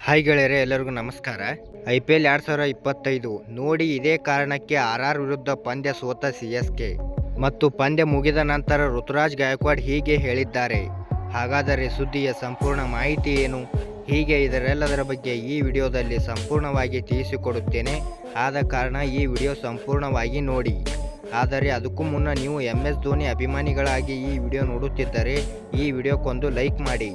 Hi ಗೆಳೆಯರೆ, ಎಲ್ಲರಿಗೂ ನಮಸ್ಕಾರ. IPL 2025 ನೋಡಿ. ಇದೇ ಕಾರಣಕ್ಕೆ RR ವಿರುದ್ಧ ಪಂದ್ಯ ಸೋತ CSK ಮತ್ತು ಪಂದ್ಯ ಮುಗಿದ ನಂತರ ಋತುರಾಜ್ ಗಾಯಕ್ವಾಡ್ ಹೀಗೆ ಹೇಳಿದ್ದಾರೆ. ಹಾಗಾದರೆ ಸುದ್ದಿಯ ಸಂಪೂರ್ಣ ಮಾಹಿತಿ ಏನು? ಹೀಗೆ ಇದರೆಲ್ಲದರ ಬಗ್ಗೆ ಈ ವಿಡಿಯೋದಲ್ಲಿ ಸಂಪೂರ್ಣವಾಗಿ ತಿಳಿಸಿಕೊಡುತ್ತೇನೆ. ಆದ ಕಾರಣ ಈ ವಿಡಿಯೋ ಸಂಪೂರ್ಣವಾಗಿ ನೋಡಿ. ಆದರೆ ಅದಕ್ಕೂ ಮುನ್ನ ನೀವು MS ಧೋನಿ ಅಭಿಮಾನಿಗಳಾಗಿ ಈ ವಿಡಿಯೋ ನೋಡುತ್ತಿದ್ದರೆ ಈ ವಿಡಿಯೋಕ್ಕೊಂದು ಲೈಕ್ ಮಾಡಿ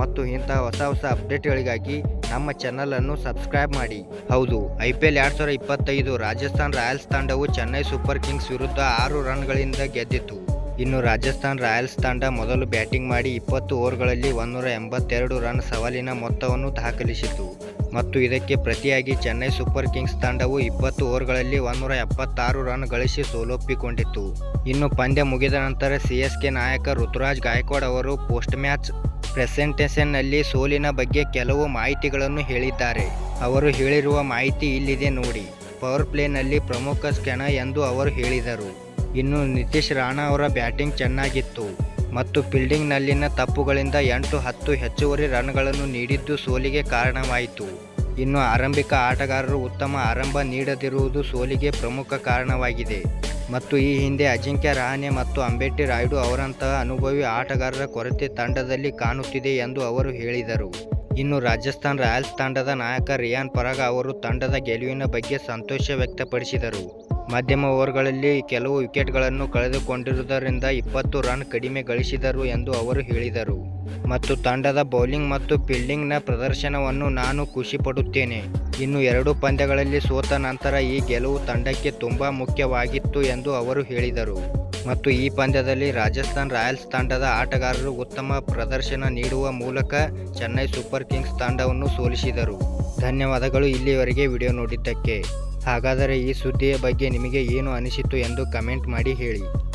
ಮತ್ತು ಇಂತಹ ಹೊಸ ಅಪ್ಡೇಟ್ಗಳಿಗಾಗಿ ನಮ್ಮ ಚಾನಲನ್ನು ಸಬ್ಸ್ಕ್ರೈಬ್ ಮಾಡಿ. ಹೌದು, IPL 2025 ರಾಜಸ್ಥಾನ್ ರಾಯಲ್ಸ್ ತಂಡವು ಚೆನ್ನೈ ಸೂಪರ್ ಕಿಂಗ್ಸ್ ವಿರುದ್ಧ 6 ರನ್ಗಳಿಂದ ಗೆದ್ದಿತು. ಇನ್ನು ರಾಜಸ್ಥಾನ್ ರಾಯಲ್ಸ್ ತಂಡ ಮೊದಲು ಬ್ಯಾಟಿಂಗ್ ಮಾಡಿ 20 ಓವರ್ಗಳಲ್ಲಿ 182 ರನ್ ಸವಾಲಿನ ಮೊತ್ತವನ್ನು ದಾಖಲಿಸಿತು ಮತ್ತು ಇದಕ್ಕೆ ಪ್ರತಿಯಾಗಿ ಚೆನ್ನೈ ಸೂಪರ್ ಕಿಂಗ್ಸ್ ತಂಡವು 20 ಓವರ್ಗಳಲ್ಲಿ 176 ರನ್ ಗಳಿಸಿ ಸೋಲೊಪ್ಪಿಕೊಂಡಿತು. ಇನ್ನು ಪಂದ್ಯ ಮುಗಿದ ನಂತರ CSK ನಾಯಕ ಋತುರಾಜ್ ಗಾಯಕ್ವಾಡ್ ಅವರು ಪೋಸ್ಟ್ ಮ್ಯಾಚ್ ಪ್ರೆಸೆಂಟೇಷನ್ನಲ್ಲಿ ಸೋಲಿನ ಬಗ್ಗೆ ಕೆಲವು ಮಾಹಿತಿಗಳನ್ನು ಹೇಳಿದ್ದಾರೆ. ಅವರು ಹೇಳಿರುವ ಮಾಹಿತಿ ಇಲ್ಲಿದೆ ನೋಡಿ. ಪವರ್ ಪ್ಲೇನಲ್ಲಿ ಪ್ರಮುಖ ಕ್ಷಣ ಎಂದು ಅವರು ಹೇಳಿದರು. ಇನ್ನು ನಿತೀಶ್ ರಾಣಾ ಅವರ ಬ್ಯಾಟಿಂಗ್ ಚೆನ್ನಾಗಿತ್ತು ಮತ್ತು ಫೀಲ್ಡಿಂಗ್ನಲ್ಲಿನ ತಪ್ಪುಗಳಿಂದ 8-10 ಹೆಚ್ಚುವರಿ ರನ್ಗಳನ್ನು ನೀಡಿದ್ದು ಸೋಲಿಗೆ ಕಾರಣವಾಯಿತು. ಇನ್ನು ಆರಂಭಿಕ ಆಟಗಾರರು ಉತ್ತಮ ಆರಂಭ ನೀಡದಿರುವುದು ಸೋಲಿಗೆ ಪ್ರಮುಖ ಕಾರಣವಾಗಿದೆ ಮತ್ತು ಈ ಹಿಂದೆ ಅಜಿಂಕ್ಯ ರಹಾನೆ ಮತ್ತು ಅಂಬೇಟಿ ರಾಯುಡು ಅವರಂತಹ ಅನುಭವಿ ಆಟಗಾರರ ಕೊರತೆ ತಂಡದಲ್ಲಿ ಕಾಣುತ್ತಿದೆ ಎಂದು ಅವರು ಹೇಳಿದರು. ಇನ್ನು ರಾಜಸ್ಥಾನ್ ರಾಯಲ್ಸ್ ತಂಡದ ನಾಯಕ ರಿಯಾನ್ ಪರಾಗ್ ಅವರು ತಂಡದ ಗೆಲುವಿನ ಬಗ್ಗೆ ಸಂತೋಷ ವ್ಯಕ್ತಪಡಿಸಿದರು. ಮಧ್ಯಮ ಓವರ್ಗಳಲ್ಲಿ ಕೆಲವು ವಿಕೆಟ್ಗಳನ್ನು ಕಳೆದುಕೊಂಡಿರುವುದರಿಂದ 20 ರನ್ ಕಡಿಮೆ ಗಳಿಸಿದರು ಎಂದು ಅವರು ಹೇಳಿದರು. ಮತ್ತು ತಂಡದ ಬೌಲಿಂಗ್ ಮತ್ತು ಫೀಲ್ಡಿಂಗ್ನ ಪ್ರದರ್ಶನವನ್ನು ನಾನು ಖುಷಿಪಡುತ್ತೇನೆ. ಇನ್ನು 2 ಪಂದ್ಯಗಳಲ್ಲಿ ಸೋತ ನಂತರ ಈ ಗೆಲುವು ತಂಡಕ್ಕೆ ತುಂಬಾ ಮುಖ್ಯವಾಗಿತ್ತು ಎಂದು ಅವರು ಹೇಳಿದರು. ಮತ್ತು ಈ ಪಂದ್ಯದಲ್ಲಿ ರಾಜಸ್ಥಾನ್ ರಾಯಲ್ಸ್ ತಂಡದ ಆಟಗಾರರು ಉತ್ತಮ ಪ್ರದರ್ಶನ ನೀಡುವ ಮೂಲಕ ಚೆನ್ನೈ ಸೂಪರ್ ಕಿಂಗ್ಸ್ ತಂಡವನ್ನು ಸೋಲಿಸಿದರು. ಧನ್ಯವಾದಗಳು ಇಲ್ಲಿಯವರೆಗೆ ವಿಡಿಯೋ ನೋಡಿದ್ದಕ್ಕೆ. ಹಾಗಾದರೆ ಈ ಸುದ್ದಿಯ ಬಗ್ಗೆ ನಿಮಗೆ ಏನು ಅನಿಸಿತು ಎಂದು ಕಮೆಂಟ್ ಮಾಡಿ ಹೇಳಿ.